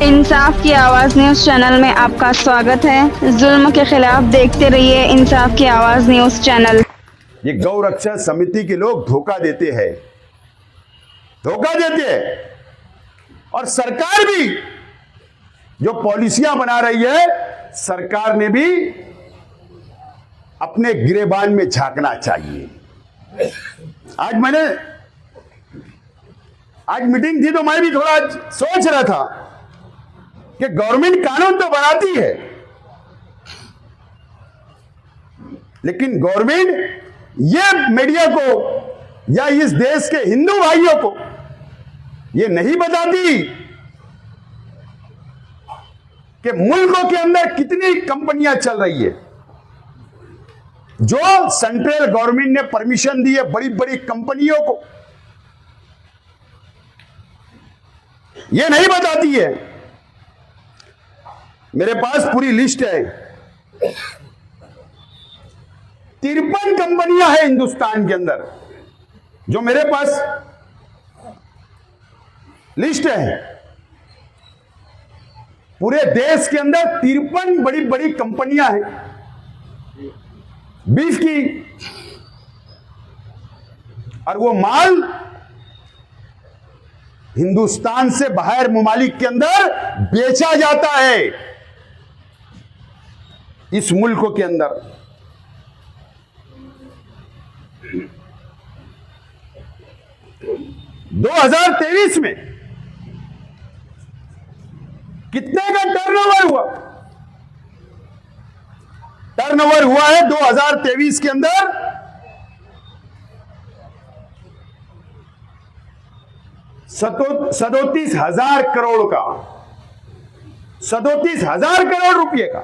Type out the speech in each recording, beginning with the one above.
इंसाफ की आवाज news channel में आपका स्वागत है। जुल्म के खिलाफ देखते रहिए इंसाफ की आवाज न्यूज चैनल। ये गौ रक्षा समिति के लोग धोखा देते हैं, और सरकार भी जो पॉलिसियां बना रही है, सरकार ने भी अपने गिरेबान में झांकना चाहिए। आज मीटिंग थी तो मैं भी थोड़ा सोच रहा था कि गवर्नमेंट कानून तो बनाती है, लेकिन गवर्नमेंट ये मीडिया को या इस देश के हिंदू भाइयों को ये नहीं बताती कि मुल्कों के अंदर कितनी कंपनियां चल रही है। जो सेंट्रल गवर्नमेंट ने परमिशन दी है बड़ी बड़ी कंपनियों को, ये नहीं बताती है। मेरे पास पूरी लिस्ट है, 53 कंपनियां हैं हिंदुस्तान के अंदर, जो मेरे पास लिस्ट है। पूरे देश के अंदर 53 बड़ी बड़ी कंपनियां हैं बीफ की, और वो माल हिंदुस्तान से बाहर ममालिक के अंदर बेचा जाता है। इस मुल्क के अंदर 2023 में कितने का टर्नओवर हुआ? टर्नओवर हुआ है 2023 के अंदर 37,000 करोड़ का, 37,000 करोड़ रुपए का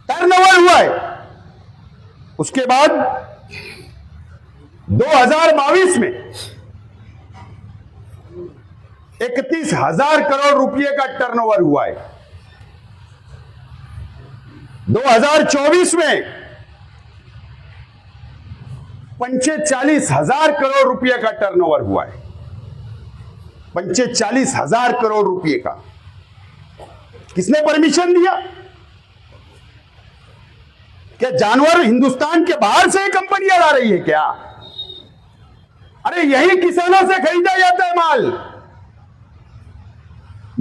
टर्नओवर हुआ है। उसके बाद 2022 में 31,000 करोड़ रुपए का टर्नओवर हुआ है। 2024 में 45,000 करोड़ रुपए का टर्नओवर हुआ है। 45,000 करोड़ रुपए का किसने परमिशन दिया? क्या जानवर हिंदुस्तान के बाहर से कंपनियां ला रही है क्या? अरे यही किसानों से खरीदा जाता है माल,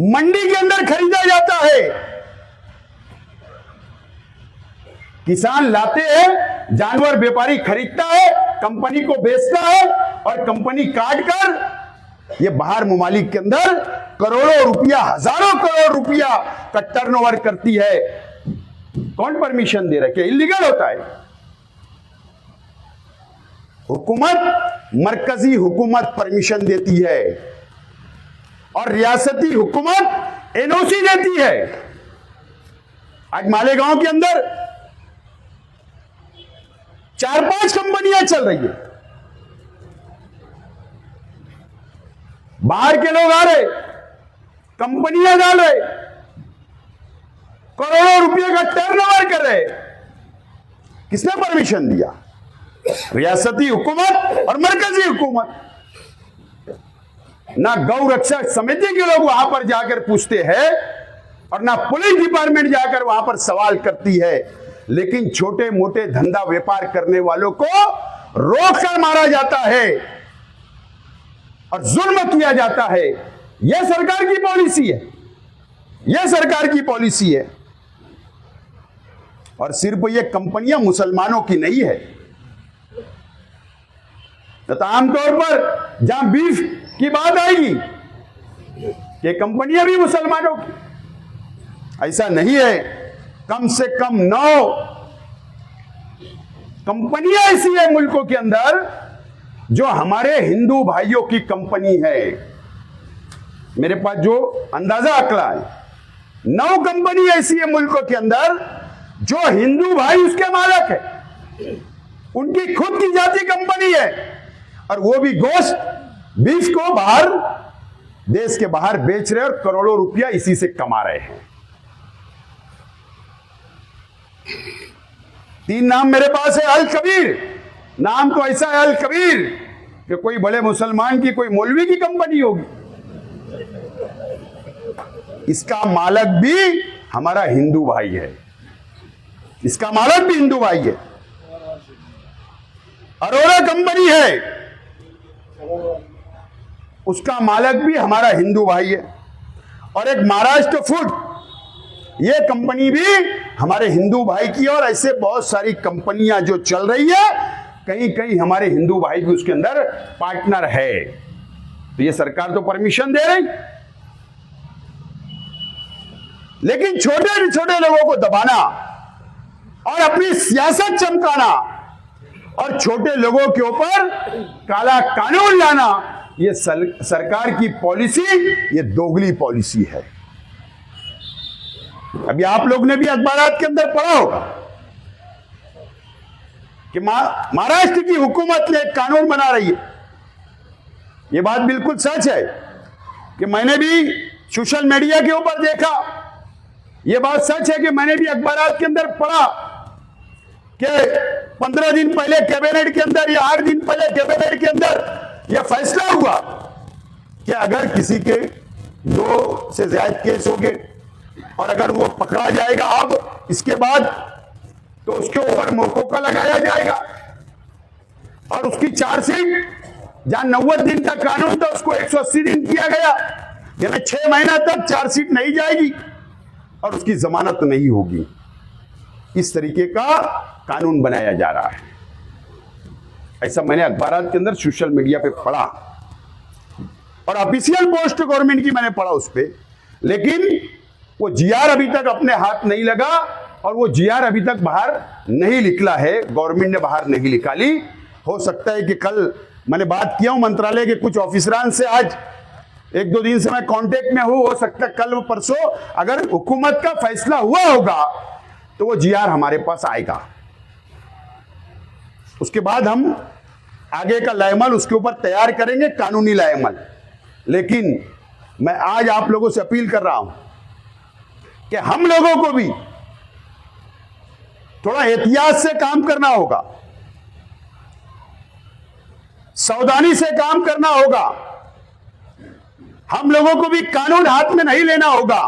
मंडी के अंदर खरीदा जाता है। किसान लाते हैं, जानवर व्यापारी खरीदता है, कंपनी को बेचता है, और कंपनी काट कर ये बाहर ममालिक के अंदर करोड़ों रुपया, हजारों करोड़ रुपया का टर्नओवर करती है। कौन परमिशन दे रहा है? क्या इलीगल होता है? हुकूमत, मरकजी हुकूमत परमिशन देती है और रियासती हुकूमत एनओसी देती है। आज मालेगांव के अंदर 4-5 कंपनियां चल रही है, बाहर के लोग आ रहे, कंपनियां डाल रहे, करोड़ों रुपए का टर्नओवर कर रहे। किसने परमिशन दिया? रियासती हुकूमत और मरकजी हुकूमत। ना गौ रक्षा समिति के लोग वहां पर जाकर पूछते हैं, और ना पुलिस डिपार्टमेंट जाकर वहां पर सवाल करती है, लेकिन छोटे मोटे धंधा व्यापार करने वालों को रोक कर मारा जाता है और जुल्म किया जाता है। यह सरकार की पॉलिसी है, यह सरकार की पॉलिसी है। और सिर्फ ये कंपनियां मुसलमानों की नहीं है, तो आमतौर पर जहां बीफ की बात आएगी कि कंपनियां भी मुसलमानों की, ऐसा नहीं है। कम से कम 9 कंपनियां ऐसी है मुल्कों के अंदर जो हमारे हिंदू भाइयों की कंपनी है। मेरे पास जो अंदाजा आंकड़ा है, 9 कंपनी ऐसी है मुल्कों के अंदर जो हिंदू भाई उसके मालिक है, उनकी खुद की जाति कंपनी है, और वो भी गोश्त, बीफ को बाहर, देश के बाहर बेच रहे और करोड़ों रुपया इसी से कमा रहे हैं। 3 नाम मेरे पास है। अल कबीर नाम तो ऐसा है, अल कबीर, कि कोई बड़े मुसलमान की, कोई मौलवी की कंपनी होगी। इसका मालक भी हमारा हिंदू भाई है, इसका मालक भी हिंदू भाई है। अरोरा कंपनी है, उसका मालक भी हमारा हिंदू भाई है। और एक महाराष्ट्र फूड, ये कंपनी भी हमारे हिंदू भाई की है। और ऐसे बहुत सारी कंपनियां जो चल रही है, कहीं कहीं हमारे हिंदू भाई भी उसके अंदर पार्टनर है। तो ये सरकार तो परमिशन दे रही, लेकिन छोटे छोटे लोगों को दबाना और अपनी सियासत चमकाना और छोटे लोगों के ऊपर काला कानून लाना, ये सरकार की पॉलिसी, ये दोगली पॉलिसी है। अभी आप लोग ने भी अखबारात के अंदर पढ़ा होगा कि महाराष्ट्र की हुकूमत ने एक कानून बना रही है। ये बात बिल्कुल सच है कि मैंने भी सोशल मीडिया के ऊपर देखा, ये बात सच है कि मैंने भी अखबारात के अंदर पढ़ा कि 15 दिन पहले कैबिनेट के अंदर या 8 दिन पहले कैबिनेट के अंदर यह फैसला हुआ कि अगर किसी के 2 से ज्यादा केस होंगे और अगर वो पकड़ा जाएगा अब इसके बाद, तो उसके ऊपर मोकोका लगाया जाएगा और उसकी चार्जशीट, जहां 90 दिन का कानून था उसको 180 दिन किया गया, यानी 6 महीना तक चार्जशीट नहीं जाएगी और उसकी जमानत नहीं होगी। इस तरीके का कानून बनाया जा रहा है। ऐसा मैंने अखबारात के अंदर सोशल मीडिया पे पढ़ा और ऑफिशियल पोस्ट गवर्नमेंट की मैंने पढ़ा उस पे, लेकिन वो जीआर अभी तक अपने हाथ नहीं लगा और वो जीआर अभी तक बाहर नहीं निकला है, गवर्नमेंट ने बाहर नहीं निकाली। हो सकता है कि कल मैंने बात किया हूं मंत्रालय के कुछ ऑफिसरान से, आज 1-2 दिन से मैं कांटेक्ट में हूं, हो सकता है कल परसों अगर हुकूमत का फैसला हुआ होगा तो वो जीआर हमारे पास आएगा। उसके बाद हम आगे का लाएमल उसके ऊपर तैयार करेंगे, कानूनी लाएमल। लेकिन मैं आज आप लोगों से अपील कर रहा हूं कि हम लोगों को भी थोड़ा एहतियात से काम करना होगा, सावधानी से काम करना होगा। हम लोगों को भी कानून हाथ में नहीं लेना होगा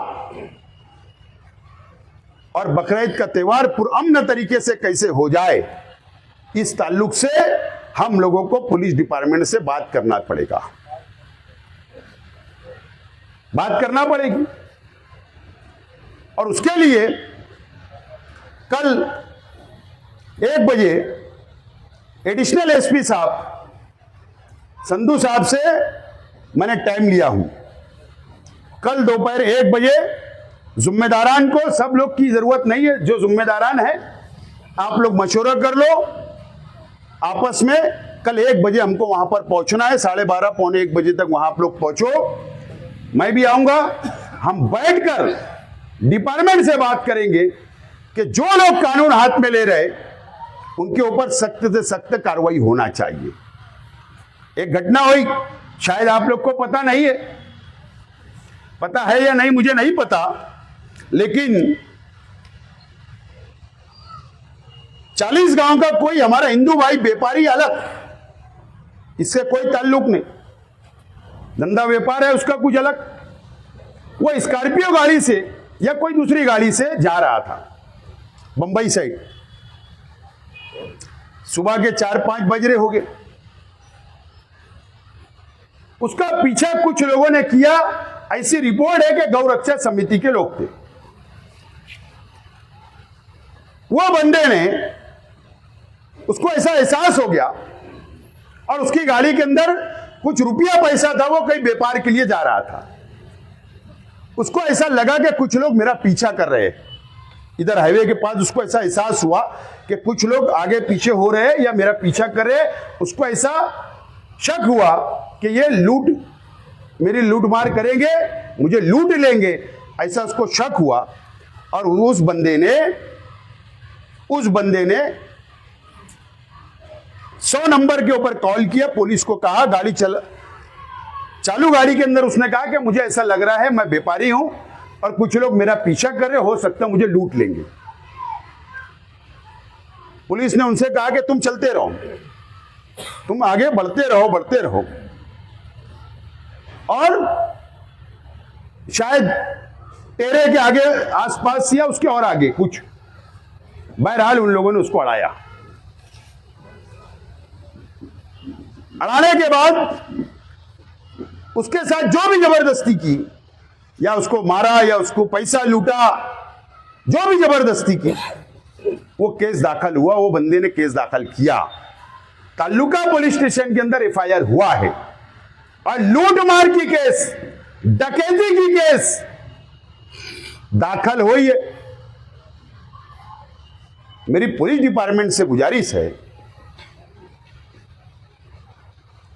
और बकरीद का त्योहार पुरअमन तरीके से कैसे हो जाए, इस ताल्लुक से हम लोगों को पुलिस डिपार्टमेंट से बात करना पड़ेगा, बात करना पड़ेगी। और उसके लिए कल 1 बजे एडिशनल एसपी साहब संधू साहब से मैंने टाइम लिया हूं। कल दोपहर 1 बजे जिम्मेदारान को, सब लोग की जरूरत नहीं है, जो जिम्मेदारान है आप लोग मशवरा कर लो आपस में। कल 1 बजे हमको वहां पर पहुंचना है, 12:30 पौने 1 बजे तक वहां आप लोग पहुंचो, मैं भी आऊंगा। हम बैठकर डिपार्टमेंट से बात करेंगे कि जो लोग कानून हाथ में ले रहे उनके ऊपर सख्त से सख्त कार्रवाई होना चाहिए। एक घटना हुई, शायद आप लोग को पता नहीं है, पता है या नहीं मुझे नहीं पता, लेकिन 40 गांव का कोई हमारा हिंदू भाई व्यापारी अलग, इससे कोई ताल्लुक नहीं, धंधा व्यापार है उसका कुछ अलग, वो स्कॉर्पियो गाड़ी से या कोई दूसरी गाड़ी से जा रहा था बंबई साइड, सुबह के 4-5 बज रहे हो गए। उसका पीछा कुछ लोगों ने किया, ऐसी रिपोर्ट है कि गौरक्षा समिति के लोग थे। वो बंदे ने, उसको ऐसा एहसास हो गया और उसकी गाड़ी के अंदर कुछ रुपया पैसा था, वो कहीं व्यापार के लिए जा रहा था। उसको ऐसा लगा कि कुछ लोग मेरा पीछा कर रहे हैं, इधर हाईवे के पास उसको ऐसा एहसास हुआ कि कुछ लोग आगे पीछे हो रहे हैं या मेरा पीछा कर रहे हैं। उसको ऐसा शक हुआ कि ये मेरी लूट मार करेंगे, मुझे लूट लेंगे, ऐसा उसको शक हुआ। और उस बंदे ने 100 नंबर के ऊपर कॉल किया, पुलिस को कहा, गाड़ी चालू गाड़ी के अंदर उसने कहा कि मुझे ऐसा लग रहा है मैं व्यापारी हूं और कुछ लोग मेरा पीछा कर रहे, हो सकता है मुझे लूट लेंगे। पुलिस ने उनसे कहा कि तुम चलते रहो, तुम आगे बढ़ते रहो। और शायद टेरे के आगे आसपास या उसके और आगे कुछ, बहरहाल उन लोगों ने उसको अड़ाया। अड़ाने के बाद उसके साथ जो भी जबरदस्ती की, या उसको मारा या उसको पैसा लूटा, जो भी जबरदस्ती की, वो केस दाखिल हुआ। वो बंदे ने केस दाखिल किया, ताल्लुका पुलिस स्टेशन के अंदर एफआईआर हुआ है। और लूट मार की केस, डकैती की केस दाखिल हुई है। मेरी पुलिस डिपार्टमेंट से गुजारिश है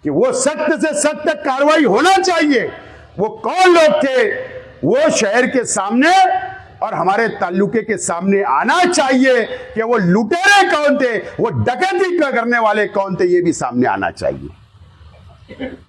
कि वो सख्त से सख्त कार्रवाई होना चाहिए। वो कौन लोग थे, वो शहर के सामने और हमारे ताल्लुके के सामने आना चाहिए कि वो लुटेरे कौन थे, वो डकैती करने वाले कौन थे, ये भी सामने आना चाहिए।